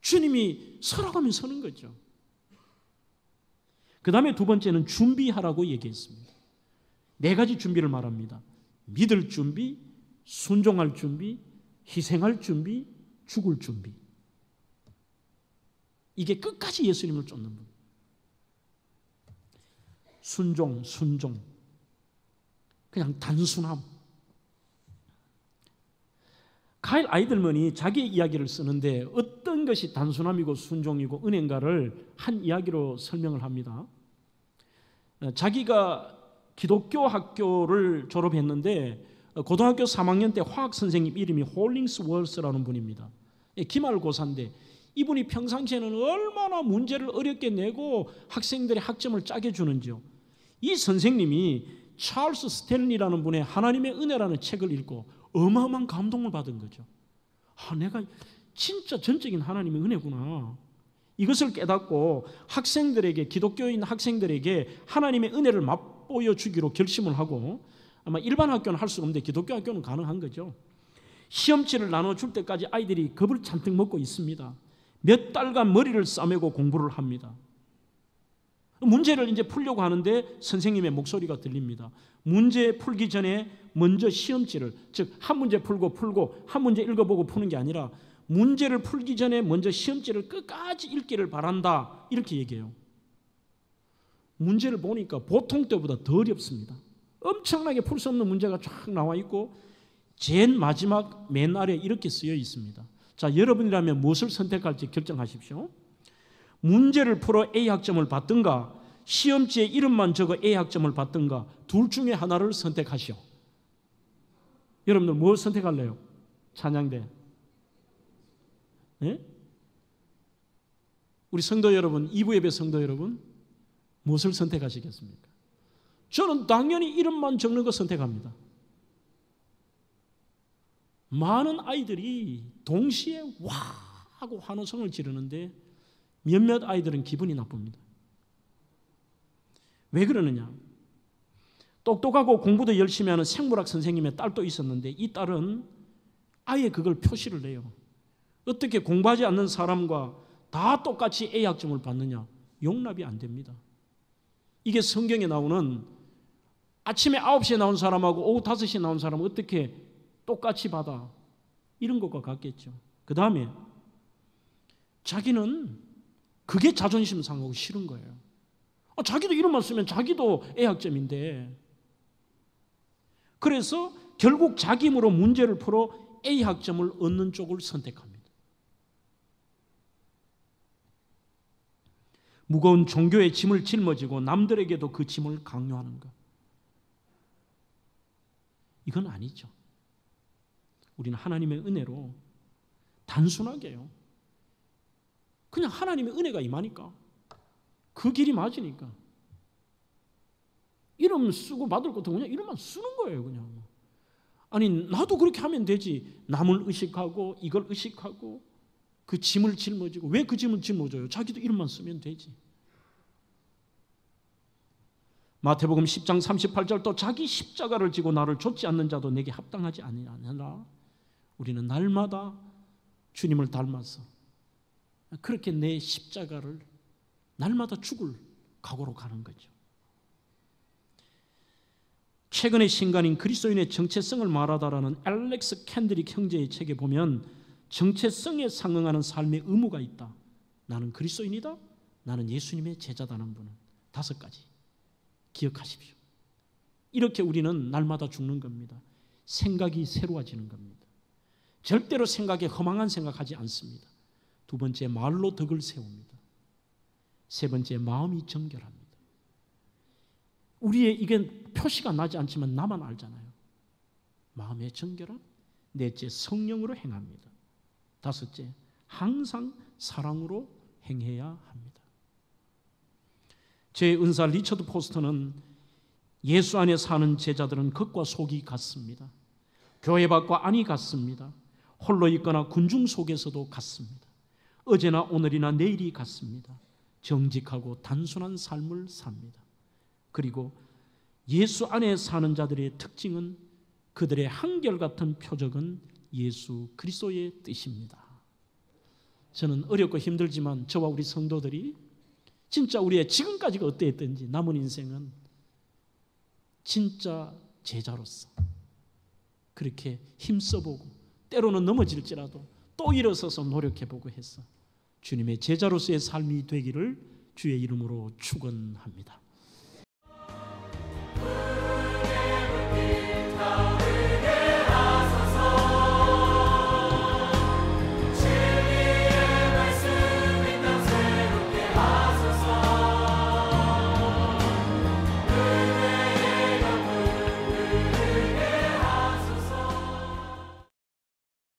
주님이 서라고 하면 서는 거죠. 그 다음에 두 번째는 준비하라고 얘기했습니다. 네 가지 준비를 말합니다. 믿을 준비, 순종할 준비, 희생할 준비, 죽을 준비. 이게 끝까지 예수님을 쫓는 분. 순종. 그냥 단순함. 카일 아이들먼이 자기의 이야기를 쓰는데 어떤 것이 단순함이고 순종이고 은혜인가를 한 이야기로 설명을 합니다. 자기가 기독교 학교를 졸업했는데 고등학교 3학년 때 화학 선생님 이름이 홀링스월스라는 분입니다. 기말고사인데 이분이 평상시에는 얼마나 문제를 어렵게 내고 학생들의 학점을 짜게 주는지요. 이 선생님이 찰스 스탠리라는 분의 하나님의 은혜라는 책을 읽고 어마어마한 감동을 받은 거죠. 내가 진짜 전적인 하나님의 은혜구나. 이것을 깨닫고 학생들에게, 기독교인 학생들에게 하나님의 은혜를 맛보여 주기로 결심을 하고, 아마 일반 학교는 할 수가 없는데 기독교 학교는 가능한 거죠. 시험지를 나눠줄 때까지 아이들이 겁을 잔뜩 먹고 있습니다. 몇 달간 머리를 싸매고 공부를 합니다. 문제를 이제 풀려고 하는데 선생님의 목소리가 들립니다. 문제 풀기 전에 먼저 시험지를, 즉 한 문제 풀고 한 문제 읽어보고 푸는 게 아니라 문제를 풀기 전에 먼저 시험지를 끝까지 읽기를 바란다, 이렇게 얘기해요. 문제를 보니까 보통 때보다 더 어렵습니다. 엄청나게 풀 수 없는 문제가 쫙 나와 있고 제일 마지막 맨 아래 이렇게 쓰여 있습니다. 자, 여러분이라면 무엇을 선택할지 결정하십시오. 문제를 풀어 A 학점을 받든가 시험지에 이름만 적어 A 학점을 받든가 둘 중에 하나를 선택하시오. 여러분들 뭘 선택할래요? 찬양대. 네? 우리 성도 여러분, 2부 예배 성도 여러분, 무엇을 선택하시겠습니까? 저는 당연히 이름만 적는 거 선택합니다. 많은 아이들이 동시에 와 하고 환호성을 지르는데 몇몇 아이들은 기분이 나쁩니다. 왜 그러느냐? 똑똑하고 공부도 열심히 하는 생물학 선생님의 딸도 있었는데 이 딸은 아예 그걸 표시를 해요. 어떻게 공부하지 않는 사람과 다 똑같이 A 학점을 받느냐? 용납이 안 됩니다. 이게 성경에 나오는 아침에 9시에 나온 사람하고 오후 5시에 나온 사람은 어떻게 똑같이 받아? 이런 것과 같겠죠. 그 다음에 자기는 그게 자존심 상하고 싫은 거예요. 자기도 이름만 쓰면 자기도 A학점인데, 그래서 결국 자기 힘으로 문제를 풀어 A학점을 얻는 쪽을 선택합니다. 무거운 종교의 짐을 짊어지고 남들에게도 그 짐을 강요하는 것, 이건 아니죠. 우리는 하나님의 은혜로 단순하게요, 그냥 하나님의 은혜가 임하니까, 그 길이 맞으니까 이름 쓰고 받을 것도 그냥 이름만 쓰는 거예요. 그냥 아니 나도 그렇게 하면 되지. 남을 의식하고 이걸 의식하고 그 짐을 짊어지고, 왜 그 짐을 짊어져요? 자기도 이름만 쓰면 되지. 마태복음 10장 38절, 또 자기 십자가를 지고 나를 좇지 않는 자도 내게 합당하지 아니하느라. 우리는 날마다 주님을 닮아서 그렇게 내 십자가를 날마다 죽을 각오로 가는 거죠. 최근의 신간인 그리스도인의 정체성을 말하다라는 알렉스 캔드릭 형제의 책에 보면 정체성에 상응하는 삶의 의무가 있다. 나는 그리스도인이다. 나는 예수님의 제자다는 분은 5가지 기억하십시오. 이렇게 우리는 날마다 죽는 겁니다. 생각이 새로워지는 겁니다. 절대로 생각에 허망한 생각하지 않습니다. 2번째, 말로 덕을 세웁니다. 3번째, 마음이 정결합니다. 우리의 이게 표시가 나지 않지만 나만 알잖아요. 마음의 정결함. 4째, 성령으로 행합니다. 5째, 항상 사랑으로 행해야 합니다. 제 은사 리처드 포스터는 예수 안에 사는 제자들은 겉과 속이 같습니다. 교회 밖과 안이 같습니다. 홀로 있거나 군중 속에서도 같습니다. 어제나 오늘이나 내일이 같습니다. 정직하고 단순한 삶을 삽니다. 그리고 예수 안에 사는 자들의 특징은, 그들의 한결같은 표적은 예수 그리스도의 뜻입니다. 저는 어렵고 힘들지만 저와 우리 성도들이 진짜 우리의 지금까지가 어떠했든지 남은 인생은 진짜 제자로서 그렇게 힘써보고, 때로는 넘어질지라도 또 일어서서 노력해보고 해서 주님의 제자로서의 삶이 되기를 주의 이름으로 축원합니다.